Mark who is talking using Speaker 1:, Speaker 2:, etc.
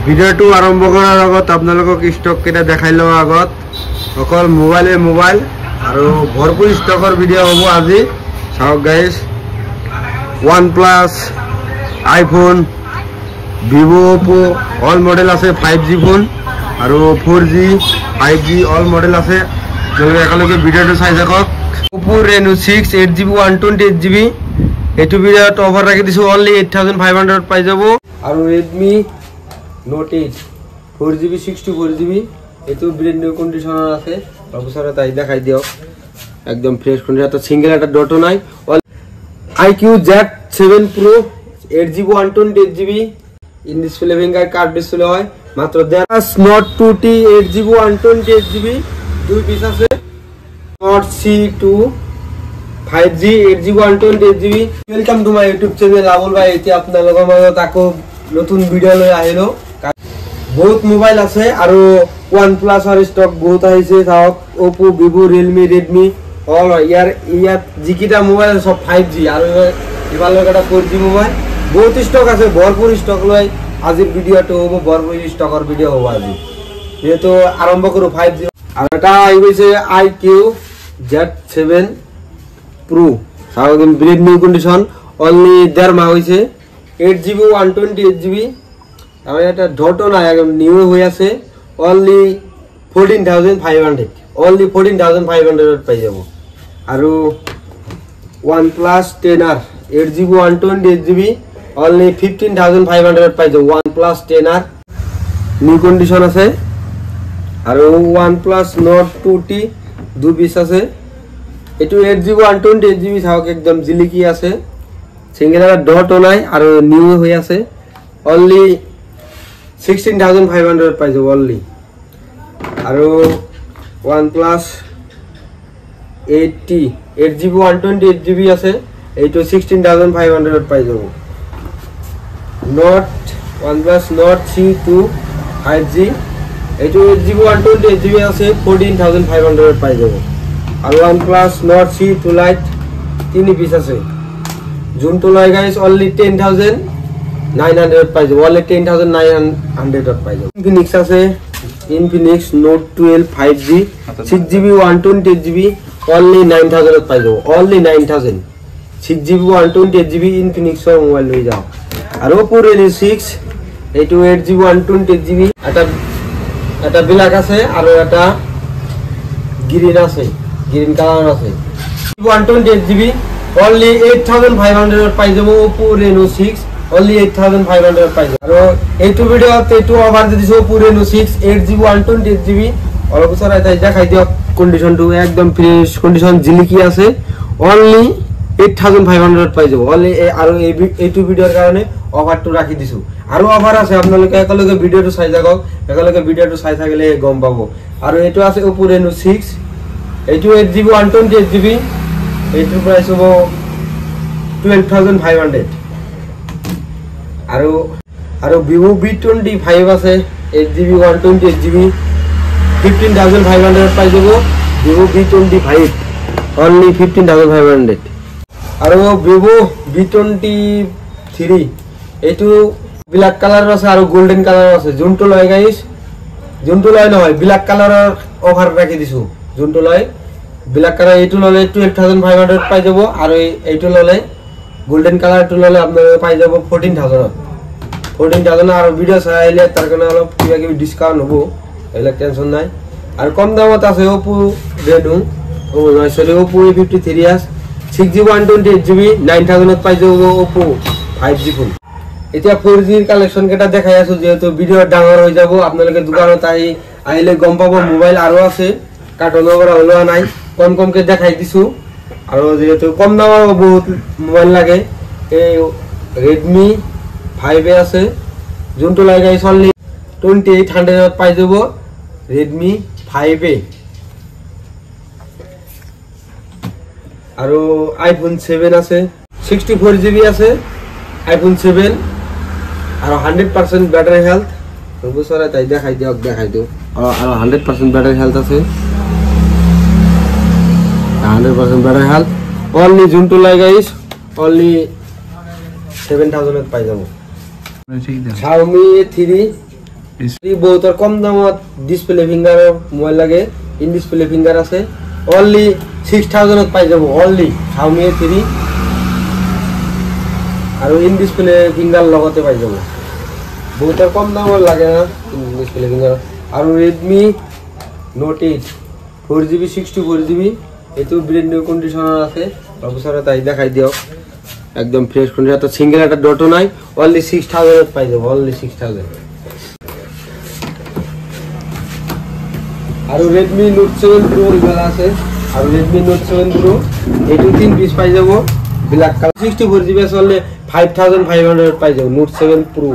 Speaker 1: ভিডিওটো আৰম্ভ কৰাৰ আগত আপোনালোকক ষ্টক কেইটা দেখাই লওঁ আগত অকল মোবাইল আৰু ভৰপুৰ ষ্টকৰ ভিডিও হ'ব আজি চাওক guys OnePlus iPhone Vivo Oppo all model আছে 5G ফোন আৰু 4G 5G all model আছে যদি একেলগে ভিডিওটো চাই যাওক Oppo Reno 6 8GB 128GB এটো ভিডিওত অফাৰ ৰাখি দিছো only 8500 পাই যাব আৰু Redmi Note 8 4GB 64GB এটো ব্র্যান্ড নিউ কন্ডিশনার আছে অবসরে তাই দেখাই দিও একদম ফ্রেশ কন্ডিশন তো সিঙ্গেল একটা ডটও নাই IQ Z7 Pro 8GB 128GB in display finger card display হয় মাত্র Note 2T 8GB 128GB দুই পিস আছে Note C2 5G 8GB 128GB welcome to my YouTube channel Rahul ভাই এতে আপনাদের মাঝে তাকো নতুন ভিডিও লৈ আহিলো বহুত মোবাইল আছে আৰু OnePlus আর স্টক বহুত আহিছে তাওক Oppo Vivo Realme Redmi all year জিকিটা মোবাইল সব 5G আর ইভালো একটা 4G মোবাইল বহুত স্টক আছে ভরপুর স্টক লয় আজির ভিডিওটো হ'ব ভরপুর স্টকৰ ভিডিও হ'ব আজি যেহেতু আরম্ভ করো 5G আর এটা আই গৈছে IQ Z7 Pro সাউদিন ব্র্যান্ড নিউ কন্ডিশন অনলি 1.5 মাহ হইছে 8GB 128GB আর এটা ডটও না একদম নিউ হয়ে আছে অনলি 14500 অনলি 14500 পাই যাব আর OnePlus 10R 8GB 128GB only 15500 পাই যাব OnePlus 10R নিউ কন্ডিশন আছে আর OnePlus Note 2T দুই পিস আছে এটো 8GB 128GB সাওক একদম জিলিকি আছে সিঙ্গেল একটা ডটও নাই আর নিউ হয়ে আছে অনলি 16500 পাই যাব অনলি আর OnePlus 8T 8GB 128GB আছে এইটো 16500 পাই যাব OnePlus Note C2 5G এইটো 8GB 128GB আছে 14500 পাই যাব আর OnePlus Note C2 Lite তিন পিস আছে জুনটো লয় গাইস অনলি 10900 পাই যাব অনলি 10900 পাই যাব Infinix আছে Infinix Note 12 5G 6GB 128GB only 9000 পাই যাব only 9000 6GB 128GB Infinix এর মোবাইল লই যাও আর Oppo Reno 6 এইটো 8GB 128GB এটা ব্ল্যাক আছে আর এটা গ্রিন আছে গ্রিন কালার আছে 128GB only 8500 পাই যাব Oppo Reno 6 only 8500 পাই যাব আর এইটো ভিডিওতে এইটো অফার দিছো Oppo Reno 6 8GB 128GB অলপসরা তাই দেখাই দিও কন্ডিশনটো একদম ফ্রেশ কন্ডিশন জিলিকি আছে only 8500 পাই যাব only আর এইটো ভিডিওর কারণে অফারটো রাখি দিছো আর অফার আছে আপনাদের একলগে ভিডিওটো চাই যাও একলগে ভিডিওটো চাই থাকলে গম পাবো আর এইটো আছে Oppo Reno 6 এইটো 8GB 128GB এইটোৰ প্রাইস হ'ব 12500 আর Vivo V25 আছে 8GB 128GB 15500 পাই যাব Vivo V25 only 15500 আর Vivo V23 এইটো ব্ল্যাক কালার আছে আর গোল্ডেন কালার আছে জুনটো লয় গাইস জুনটো লয় নহয় ব্ল্যাক কালারের অফার রাখি দিছো জুনটো লয় ব্ল্যাক কালার এইটো ললে 12500 পাই যাব আর এইটো ললে গোল্ডেন কালারটো ললে আপনারা পাই যাব 14000 আর ভিডিও চাইলে তার কারণে অলপ কিবা কিবি ডিসকাউন্ট হবো এলা টেনশন নাই আর কম দামত আছে Oppo Reno Oppo A53 আছে 6GB 128GB 9000 পাই যাব Oppo 5G ফোন এতিয়া 4G কালেকশন কেটা দেখাই আছো যেহেতু ভিডিও ডাঙর হয়ে যাব আপনাদের দোকানে তাই আইলে গম পাবো মোবাইল আরো আছে কার্টন করা হলো নাই কম কে দেখাই দিছো আর যেহেতু কম দামের বহুত মোবাইল লাগে এই Redmi 5 এ আছে জুনটো লাগাই অনলি 2800 পাই যাব Redmi 5 এ আর iPhone 7 আছে 64GB আছে iPhone 7 আর 100% ব্যাটারি হেলথ বুঝছরা তাই দেখাই দিও আর 100% ব্যাটারি হেলথ আছে 100% ব্যাটারি হেলথ only জুনটো লাগাইস only 7000 পাই যাব Xiaomi 3 বহুত কম দামত ডিসপ্লে ফিঙ্গার মোবাইল লাগে ইন ডিসপ্লে ফিঙ্গার আছে অনলি 6000 পাই যাব অনলি Xiaomi A3 আৰু ইন ডিসপ্লে ফিঙ্গার লগতে পাই যাব বহুত কম দামত লাগে না ইন ডিসপ্লে ফিঙ্গার আৰু Redmi Note 8 4GB 64GB এটো ব্র্যান্ড নিউ কন্ডিশনার আছে অবসরে তাই দেখাই দিও একদম ফ্রেশ কন্ডিশন তো সিঙ্গেল একটা ডটও নাই অনলি 6000 পাই যাব অনলি 6000 আৰু Redmi Note 7 Pro ইবালা আছে আৰু Redmi Note 7 Pro এটো 3 পিস পাই যাব ব্ল্যাক কালার 64GB আছে অনলি 5500 পাই যাব Note 7 Pro